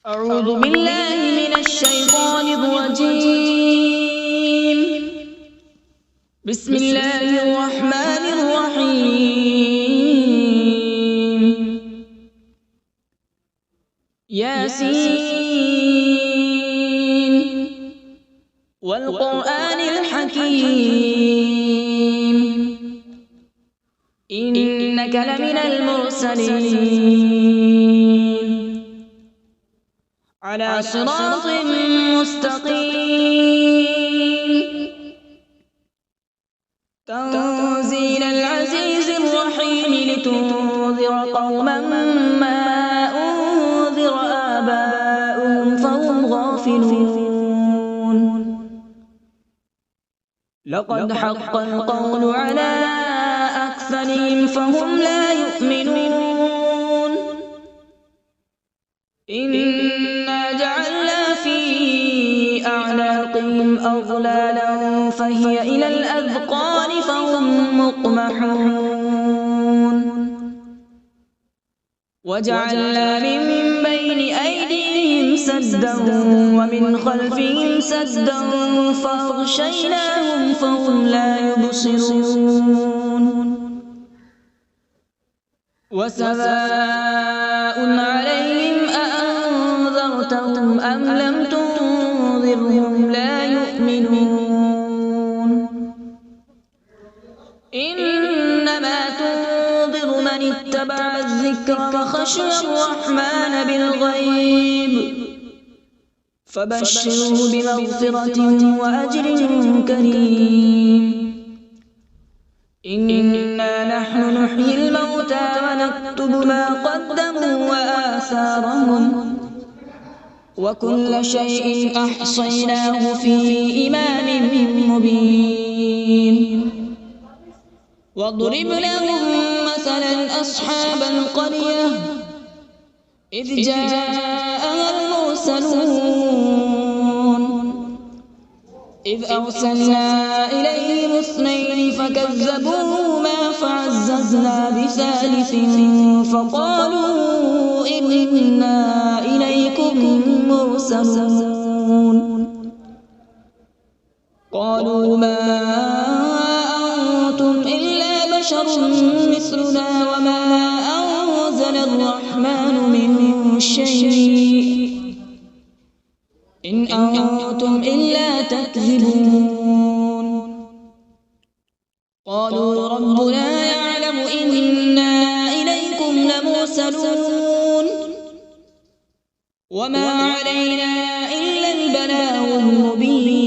أعوذ بالله من الشيطان الرجيم. بسم الله الرحمن الرحيم. ياسين والقرآن الحكيم إنك لمن المرسلين على صراط مستقيم. تنزيل العزيز الرحيم لتنذر قوما ما أنذر آباؤهم فهم غافلون. لقد حق القول على أكثرهم فهم لا يؤمنون. إنا جعلنا في أعناقهم أغلالا فهي إلى الأذقان فهم مقمحون. وجعلنا من بين أيديهم سدا ومن خلفهم سدا فأغشيناهم فهم لا يبصرون. وسواء عليهم أأنذرتهم أم لم تنذرهم لا يؤمنون. إنما تنذر من اتبع الذكر وخشي الرحمن بالغيب فبشره بمغفرة وأجر كريم. إنا نحن نحيي الموتى ونكتب ما قدموا وآثارهم وكل شيء أحصيناه في إمام مبين. واضرب لهم مثلا أصحاب القرية إذ جاءها المرسلون إذ أرسلنا إليهم اثنين فكذبوهما فعززنا بثالث فقالوا إنا إليكم مرسلون. قالوا ما أنتم إلا بشر مثلنا وما أنزل الرحمن من شيء إن أنتم إلا تكذبون. قالوا ربنا يعلم إنا إليكم لمرسلون وما علينا إلا البلاغ المبين.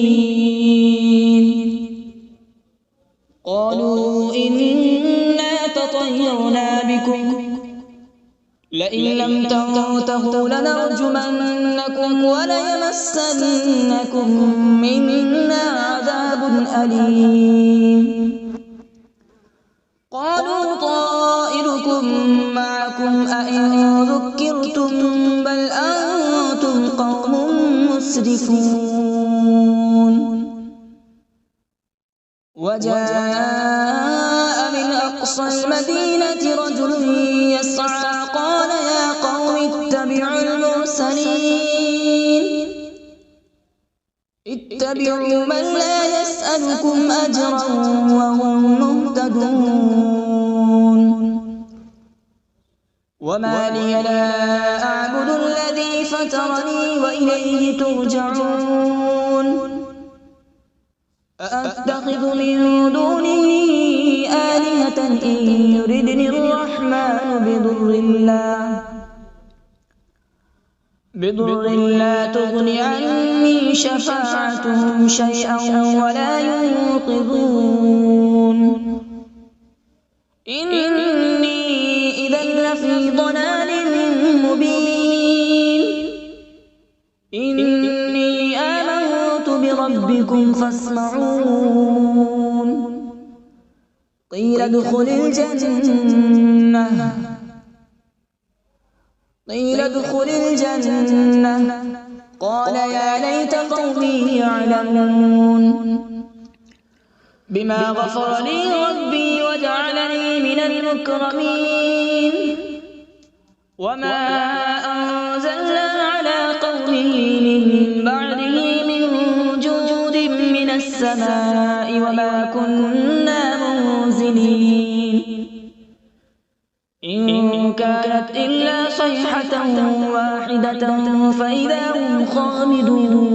قالوا إنا تطيرنا بكم لئن لم تنتهوا لنرجمنكم وليمسنكم منا عذاب أليم. قالوا طائركم معكم أئن ذكرتم بل أنتم قوم مسرفون. وجاء من أقصى المدينة رجل يسعى قال يا قوم اتبعوا المرسلين اتبعوا من لا يسألكم أجرا وهم مهتدون. وما لي لا أعبد الذي فطرني وإليه ترجعون. أأتخذ من دونه آلهة إن يردني الرحمن بضر لا تغن عني شفاعتهم شيئا ولا ينقذون. إني إذا لفي ضلال مبين. إني آمنت بربكم فاسمعون. قيل ادخل الجنة قال يا ليت قومي يعلمون. بما غفر لي ربي وجعلني من المكرمين. وما أنزلنا على من بعده من جود من السماء وما كنا منزلين إن كانت إلا صيحة واحدة فإذا هم خامدون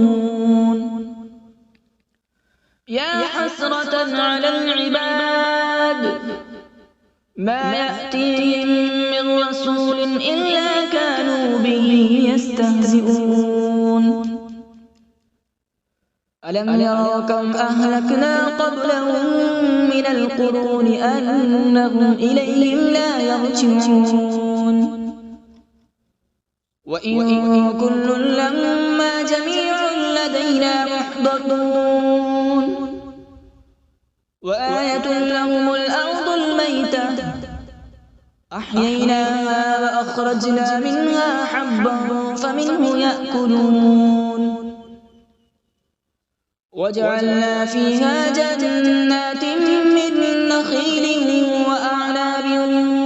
يا حسرة على العباد ما يأتيهم من رسول إلا كانوا به يستهزئون ألم يروا كم أهلكنا قبلهم من القرون أنهم إليهم لا يرجعون وإن كل لما جميع لدينا محضرون وآية لهم الأرض الميتة أحييناها وأخرجنا منها حبا فمنه يأكلون وجعلنا فيها جنات من نخيل وأعناب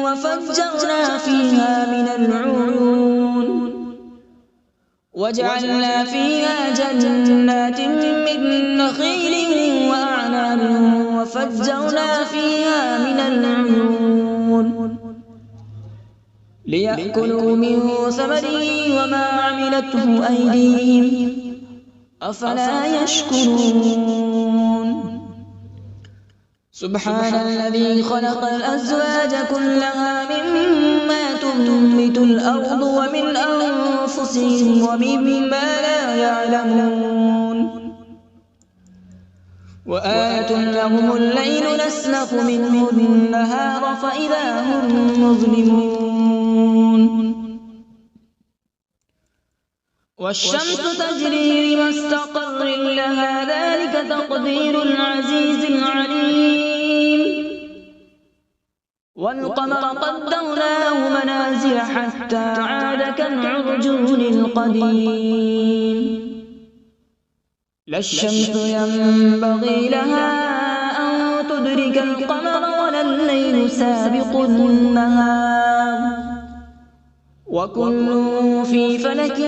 وفجرنا فيها من العيون وجعلنا فيها جنات من نخيل وأعناب وفجرنا فيها من العيون ليأكلوا من ثمره وما عملته أيديهم أفلا يشكرون سبحان الذي خلق الأزواج كلها مما تنبت الأرض ومن أنفسهم ومما لا يعلمون وآية لهم الليل نسلخ منه النهار فإذا هم مظلمون والشمس تجري لمستقر لها ذلك تقدير العزيز العليم والقمر قدرناه منازل حتى عاد كالعرجون القديم لا الشمس ينبغي لها أن تدرك القمر ولا الليل سابق النهار وكل في فلك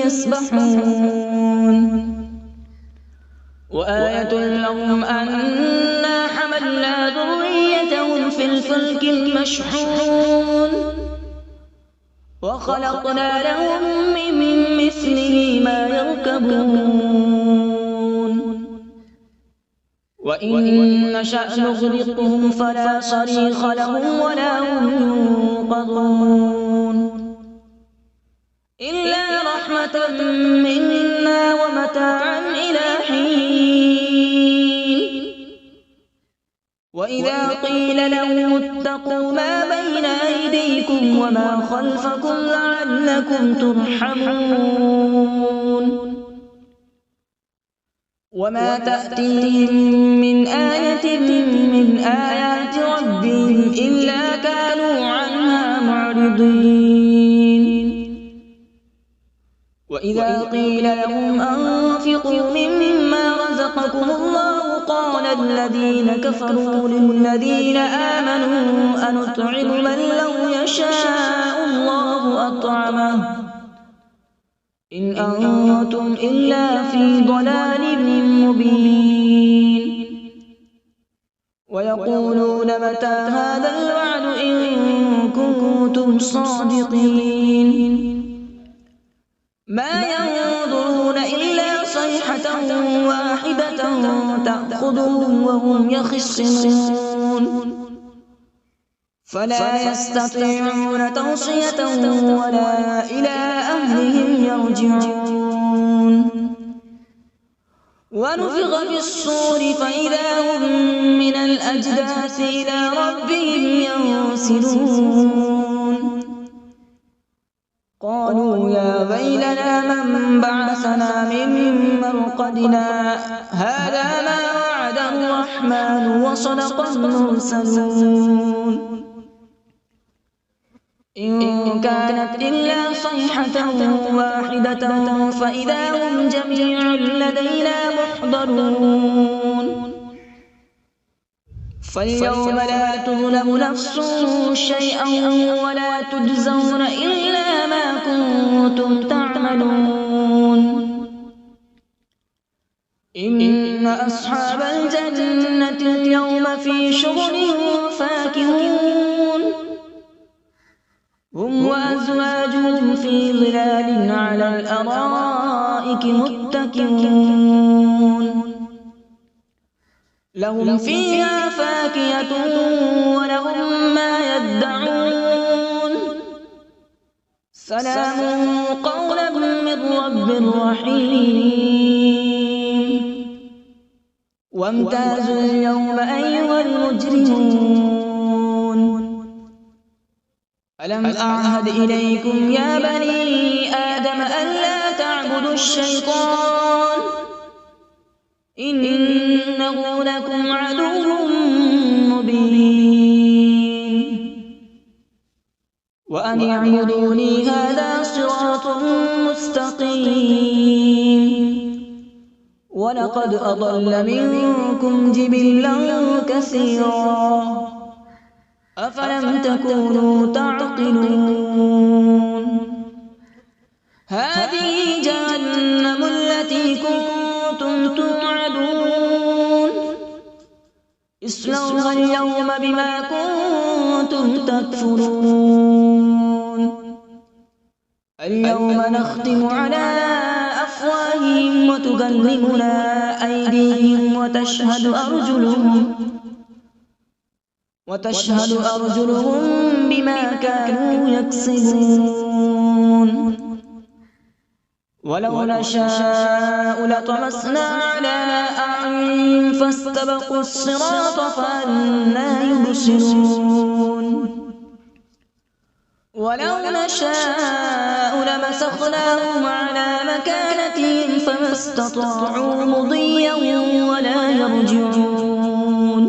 يسبحون وآية لهم أنا حملنا ذريتهم في الفلك المشحون وخلقنا لهم من مثله ما يركبون وإن نشأ نغرقهم فلا صريخ لهم ولا هم ينقذون إلا رحمة منا ومتاعا إلى حين وإذا قيل لهم اتقوا ما بين أيديكم وما خلفكم لعلكم ترحمون وما تأتيهم من آية من آيات ربهم إلا كانوا عنها معرضين وإذا قيل لهم أنفقوا مما رزقكم الله قال الذين كفروا للذين آمنوا أنطعم من لو يشاء الله أطعمه إن أنتم إلا في ضلال مبين ويقولون متى هذا الوعد إن كنتم صادقين ما ينظرون إلا صيحة واحدة تأخذهم وهم يخصمون فلا يستطيعون توصية ولا إلى أهلهم يرجعون ونفخ في الصور فإذا هم من الأجداث إلى ربهم ينسلون قالوا يا ويلنا من بعثنا من مرقدنا هذا ما وعد الرحمن وصدق المرسلون إن كانت إلا صيحة واحدة فإذا هم جميع لدينا محضرون فاليوم لا تظلم نفس شيئا ولا تجزون إلا ما كنتم تعملون إن أصحاب الجنة اليوم في شغل فاكهون هم وأزواجهم في ظلال على الأرائك متكئون لهم فيها فاكهة ولهم ما يدعون سلام قولا من رب رحيم وامتازوا اليوم أيها المجرمون ألم أعهد إليكم يا بني آدم ألا تعبدوا الشيطان إنه لكم عدو مبين وأن اعبدوني هذا صراط مستقيم ولقد أضل منكم جبلا كثيرا أفلم تكونوا تعقلون هذه جهنم التي كنتم توعدون اصلوها اليوم بما كنتم تكفرون اليوم نختم على أفواههم وتكلمنا أيديهم وتشهد أرجلهم بما كانوا يكسبون ولو نشاء لطمسنا على أعينهم فاستبقوا الصراط فأنى يبصرون ولو نشاء لمسخناهم على مكانتهم فما استطاعوا مضيا ولا يرجعون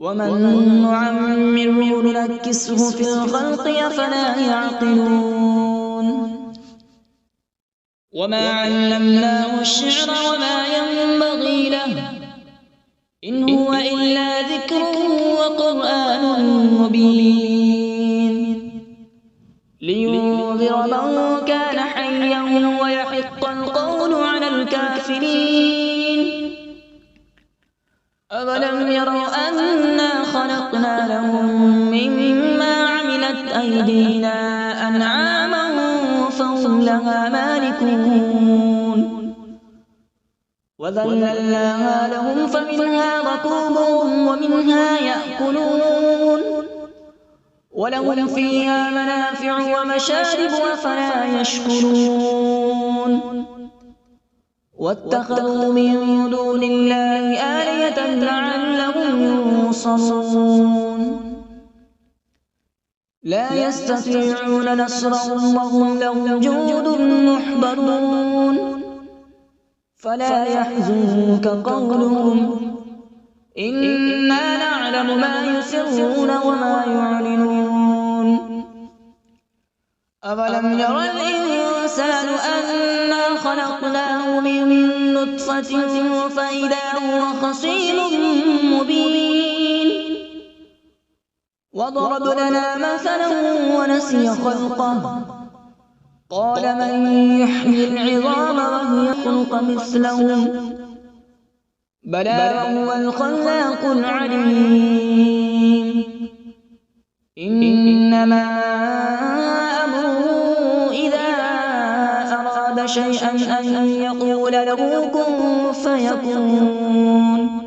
ومن نعمره ننكسه في الخلق أفلا يعقلون وما علمناه الشعر وما ينبغي له إن هو إلا ذكر وقرآن مبين لينذر من كان حيا ويحق القول على الكافرين أولم يروا أنا خلقنا لهم مما عملت أيدينا أنعاما فهم لها مالكون وذللناها لهم فمنها ركوبهم ومنها يأكلون ولهم فيها منافع ومشارب أفلا يشكرون واتخذوا من دون الله آلهة لعلهم ينصرون لا يستطيعون نصرهم وهم لهم جند محضرون فلا يحزنك قولهم إنا نعلم ما يسرون وما يعلنون أولم ير الإنسان أنا خلقناه من نطفة فإذا هو خصيم مبين وضرب لنا مثلا ونسي خلقه قال من يحيي العظام وهي خلق مثلهم بلى وهو الخلاق العليم إنما أمره إذا أراد شيئا أن يقول له كن فيكون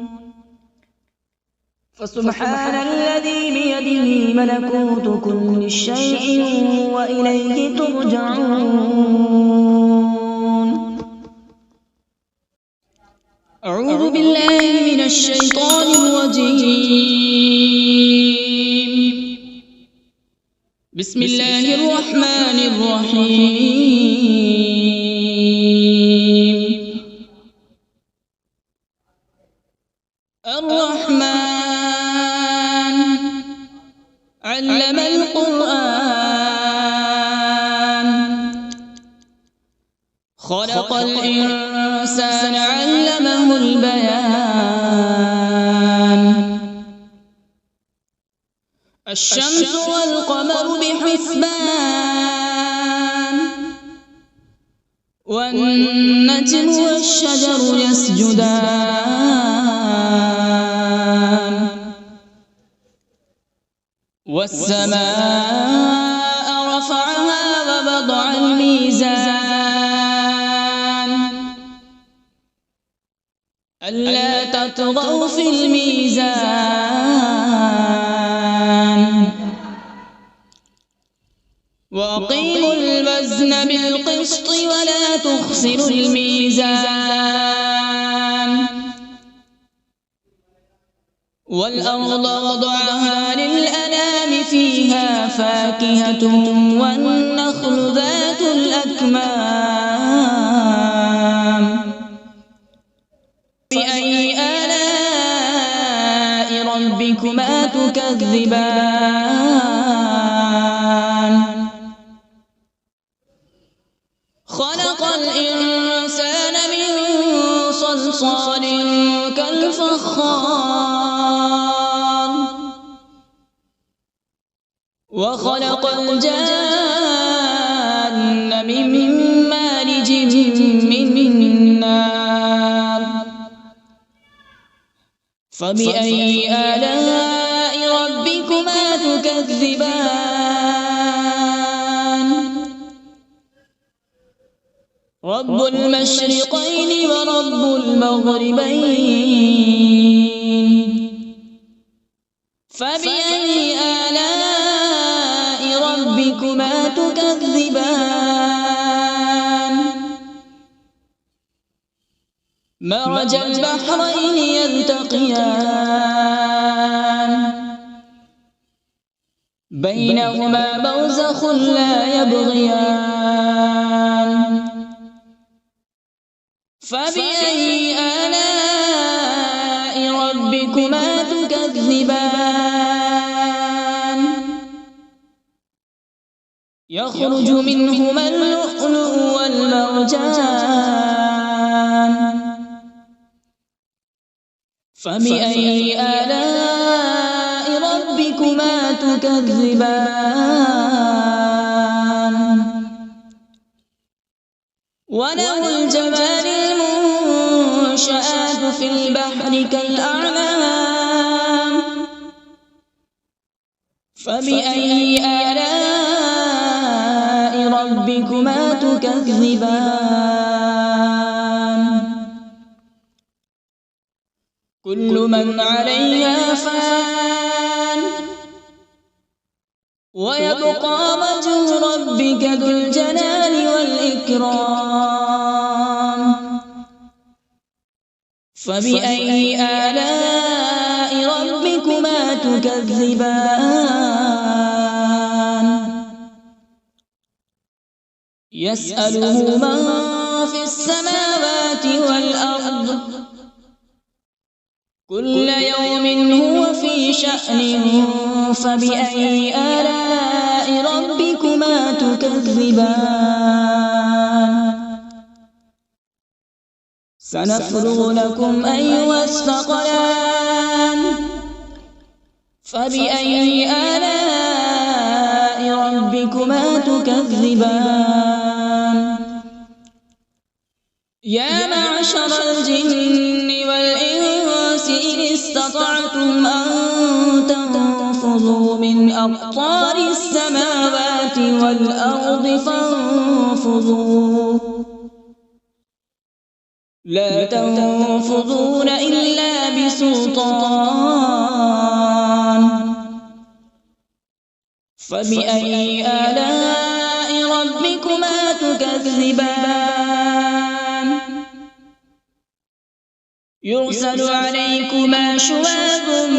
فسبحان الذي بيده ملكوت كل شيء وإليه ترجعون أعوذ بالله من الشيطان الرجيم بسم الله الرحمن الرحيم الرحمن علم القرآن خلق الإنسان علمه البيان الشمس والقمر بحسبان والنجم والشجر يسجدان والسماء رفعها ووضع الميزان ألا تطغوا في الميزان وأقيموا الوزن بالقسط ولا تخسروا الميزان والأرض وضعها للأنام فيها فاكهة والنخل ذات الأكمام فبأي آلاء ربكما تكذبان خلق الإنسان من صلصال كالفخار وخلق الجان من مارج من نار فبأي آلاء ربكما تكذبان رب المشرقين ورب المغربين فبأي آلاء ربكما تكذبان مرج البحرين يلتقيان بينهما برزخ لا يبغيان فبأي آلاء ربكما تكذبان يخرج منهما اللؤلؤ والمرجان فبأي آلاء ربكما تكذبان وله الجوار المنشآت في البحر كالأعلام فبأي آلاء ربكما تكذبان كل من عليها فان ويبقى وجه ربك ذو الجلال والإكرام فبأي آلاء ربكما تكذبان يسأله من في السماوات والأرض كل يوم هو في شأن فبأي آلاء ربكما تكذبان سنفرغ لكم أيها الثقلان فبأي آلاء ربكما تكذبان يا معشر الجن والإنس إن استطعتم أن تنفذوا من أقطار السماوات والأرض فانفذوا لا تنفذون إلا بسلطان فبأي آلاء ربكما تكذبان يرسل عليكما شواظ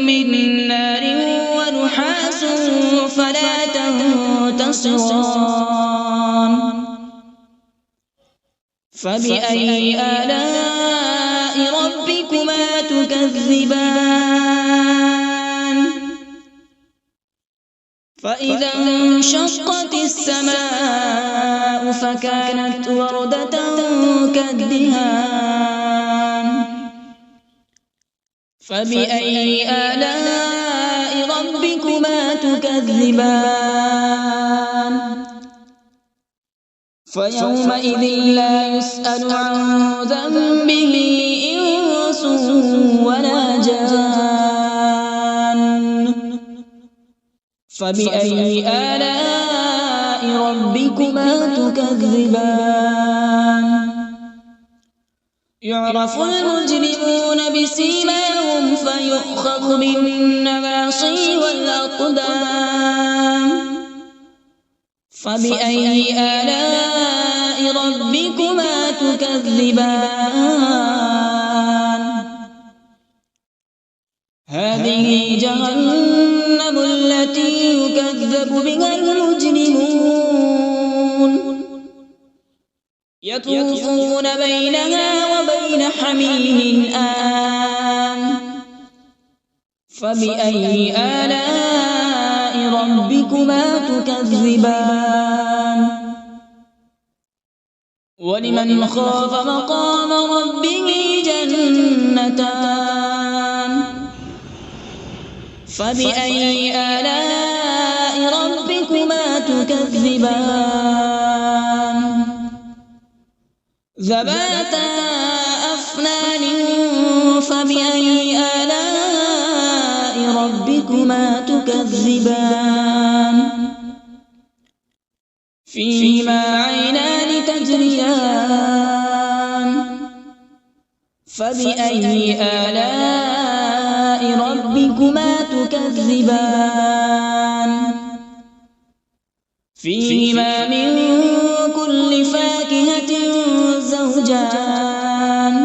من نار ونحاس فلا تنتصران فبأي آلاء ربكما تكذبان فإذا انشقت السماء فكانت وردة كالدهان فبأي آلاء ربكما تكذبان فيومئذ لا يسأل عن ذنبه إنس ولا جان. فبأي آلاء ربكما تكذبان. يعرف المجرمون بسيماهم فيؤخذ بالنواصي والأقدام. فبأي آلاء ربكما تكذبان. هذه جهنم التي يكذب بها المجرمون يطوفون بينها وبين حميم آن. فبأي آلاء ربكما تكذبان. ولمن خاف مقام ربه جنتان. فبأي آلاء ربكما تكذبان. ذواتا أفنان. فبأي آلاء ربكما تكذبان. فيهما عينان تجريان. فبأي آلاء ربكما تكذبان. فيهما من كل فاكهة زوجان.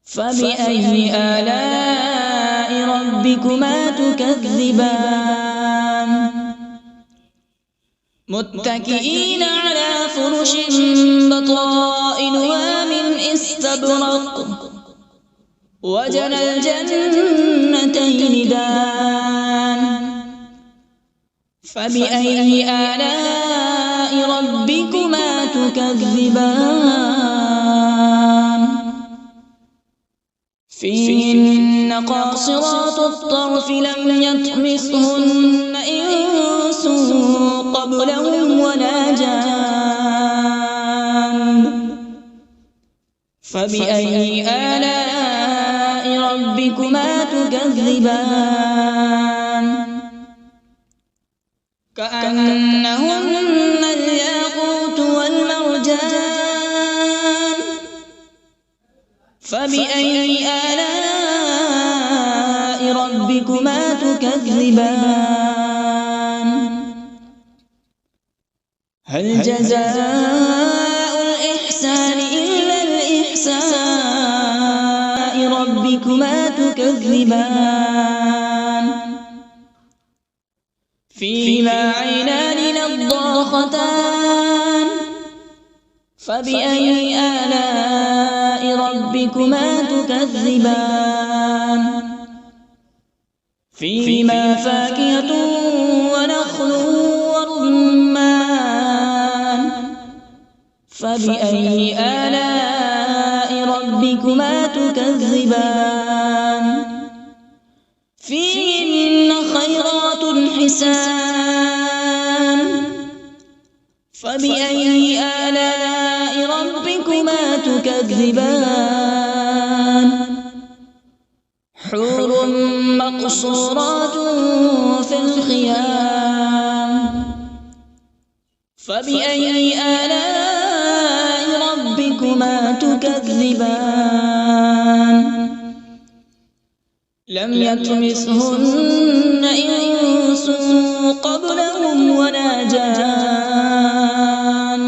فبأي آلاء ربكما تكذبان. متكئين على فرش بطائنها من استبرق وجنى الجنتين دان. فبأي آلاء ربكما تكذبان. فيهن قاصرات الطرف لم يطمثهن إنس قبلهم ولا جان. فبأي آلاء ربكما تكذبان. كأنهن الياقوت والمرجان. فبأي آلاء ربكما تكذبان. هل جزاء الإحسان إلا الإحسان. ربكما تكذبان. فيهما عينان نضاختان. فبأي آلاء ربكما تكذبان. فيهما فاكهة ونخل ورمان. فبأي آلاء ربكما تكذبان. فيهن خيرات حسان. فبأي آلاء ربكما تكذبان. حور مقصورات في الخيام. فبأي آلاء ربكما تكذبان. لم يطمثهن إنس قبلهم ولا جان.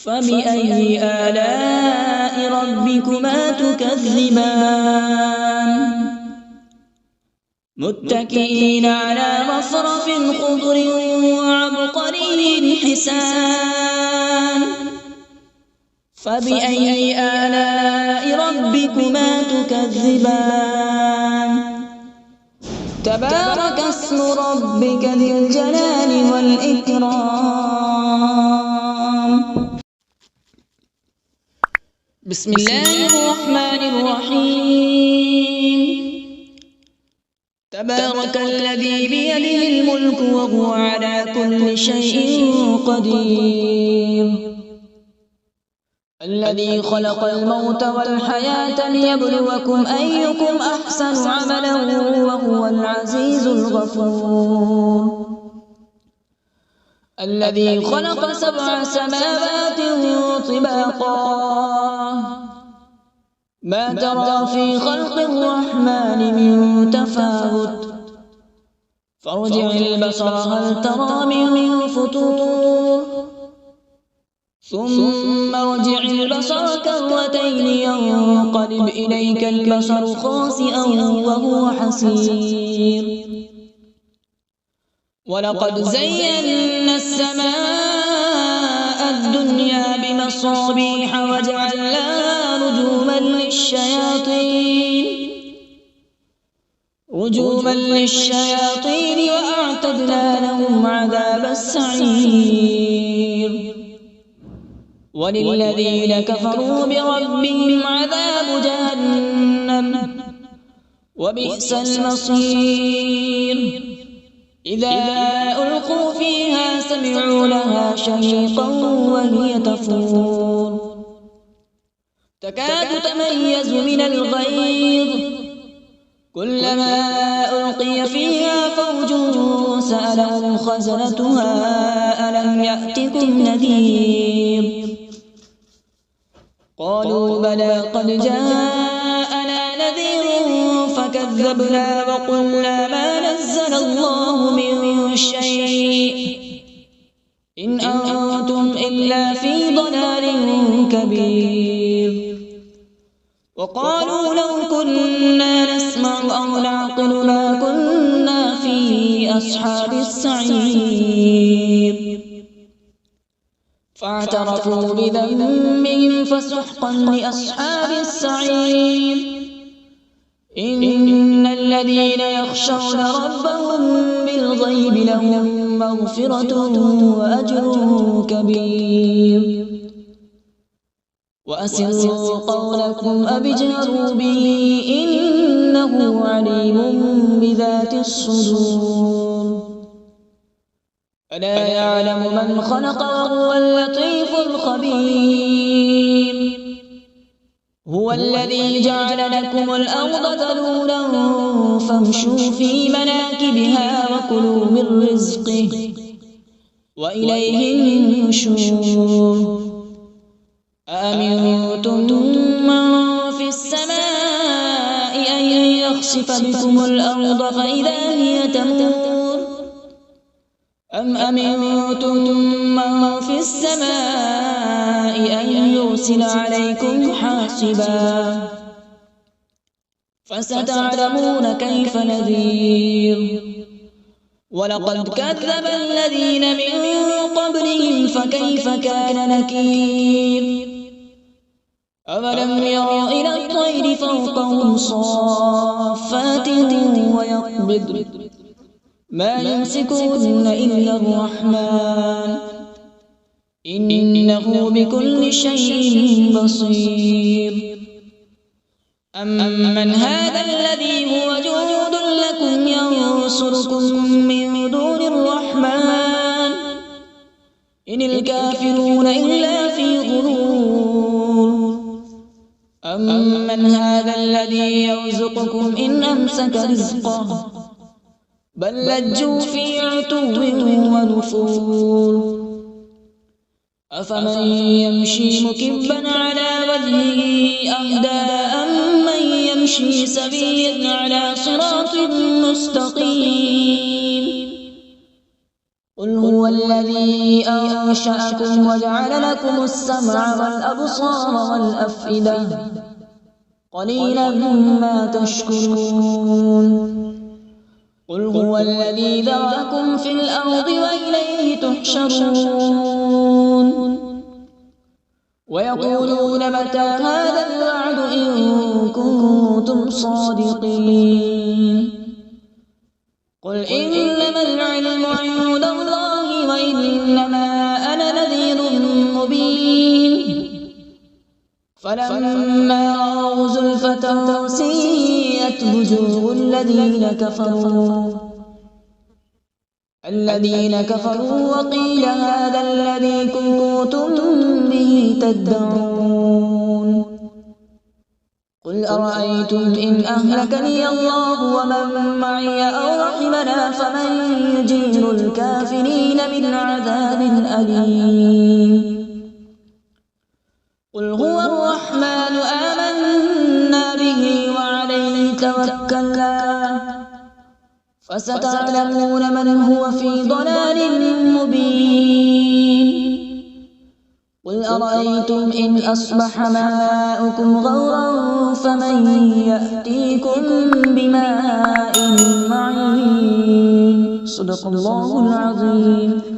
فبأي آلاء ربكما تكذبان. متكئين على رفرف خضر وعبقري حسان. فبأي آلاء ربكما تكذبان. تبارك اسم ربك ذي الجلال والإكرام. بسم الله الرحمن الرحيم. تبارك الذي بيده الملك وهو على كل شيء قدير. الذي خلق الموت والحياة ليبلوكم أيكم أحسن عملا وهو العزيز الغفور. الذي خلق 7 سماوات طباقا ما ترى في خلق الرحمن من تفاوت فارجع البصر هل ترى من فطور ثم ارجع البصر كرتين ينقلب إليك البصر خاسئا وهو حسير. ولقد زينا السماء الدنيا بمصابيح وجعلناها رجوما للشياطين وأعتدنا لهم عذاب السعير. وللذين كفروا بربهم عذاب جهنم وبئس المصير. إذا ألقوا فيها سمعوا لها شهيقا وهي تفور تكاد تميز من الغيظ كلما ألقي فيها فوج سألهم خزنتها ألم يأتكم نذير قالوا بلى قد جاءنا نذير فكذبنا وقلنا ما نزل الله من شيء إن أنتم إلا في ضلال كبير. وقالوا لو كنا نسمع أو نعقل ما كنا في أصحاب السعير فاعترفوا بذنبهم فسحقا لأصحاب السعير. إن الذين يخشون ربهم بالغيب لهم مغفرة وأجر كبير. وأسروا قولكم أو اجهروا به إنه عليم بذات الصدور. ألا يعلم من خلق وهو اللطيف الخبير. هو الذي جعل لكم الأرض ذلولا فامشوا في مناكبها وكلوا من رزقه وإليه النشور. أأمنتم من في السماء أن يخسف بكم الأرض فإذا هي تمور أم أمنتم من في السماء أن يرسل عليكم حاصبا فستعلمون كيف نذير. ولقد كذب الذين من قبلهم فكيف كان نكير. أولم يروا إلى الطير فوقهم صافات ويقبض ما يمسكهن إلا الرحمن إنه بكل شيء بصير. أمن هذا الذي هو جند لكم ينصركم من دون الرحمن إن الكافرون إلا في غرور. أمن هذا الذي يرزقكم إن أمسك رزقه بل لجوا في عتو ونفور. أفمن يمشي مكبا على وجهه أهدى أمن يمشي سويا على صراط مستقيم. قل هو الذي أنشأكم وجعل لكم السمع والأبصار والأفئدة قليلا ما تشكرون. قل هو الذي ذرأكم في الأرض وإليه تحشرون. ويقولون متى هذا الوعد إن كنتم صادقين. قل إنما العلم عند الله وإنما أنا نذير مبين. فلما رأوا زلفة سيئت سويت وجوه الذين كفروا وقيل هذا الذي كنتم به تدعون قل أرأيتم إن أهلكني الله ومن معي أو رحمنا فمن يجير الكافرين من عذاب أليم قل هو الرحمن آمنا به وعليه توكلنا فستعلمون من هو في ضلال مبين قل أرأيتم إن أصبح ماؤكم غورا فمن يأتيكم بماء معين صدق الله العظيم.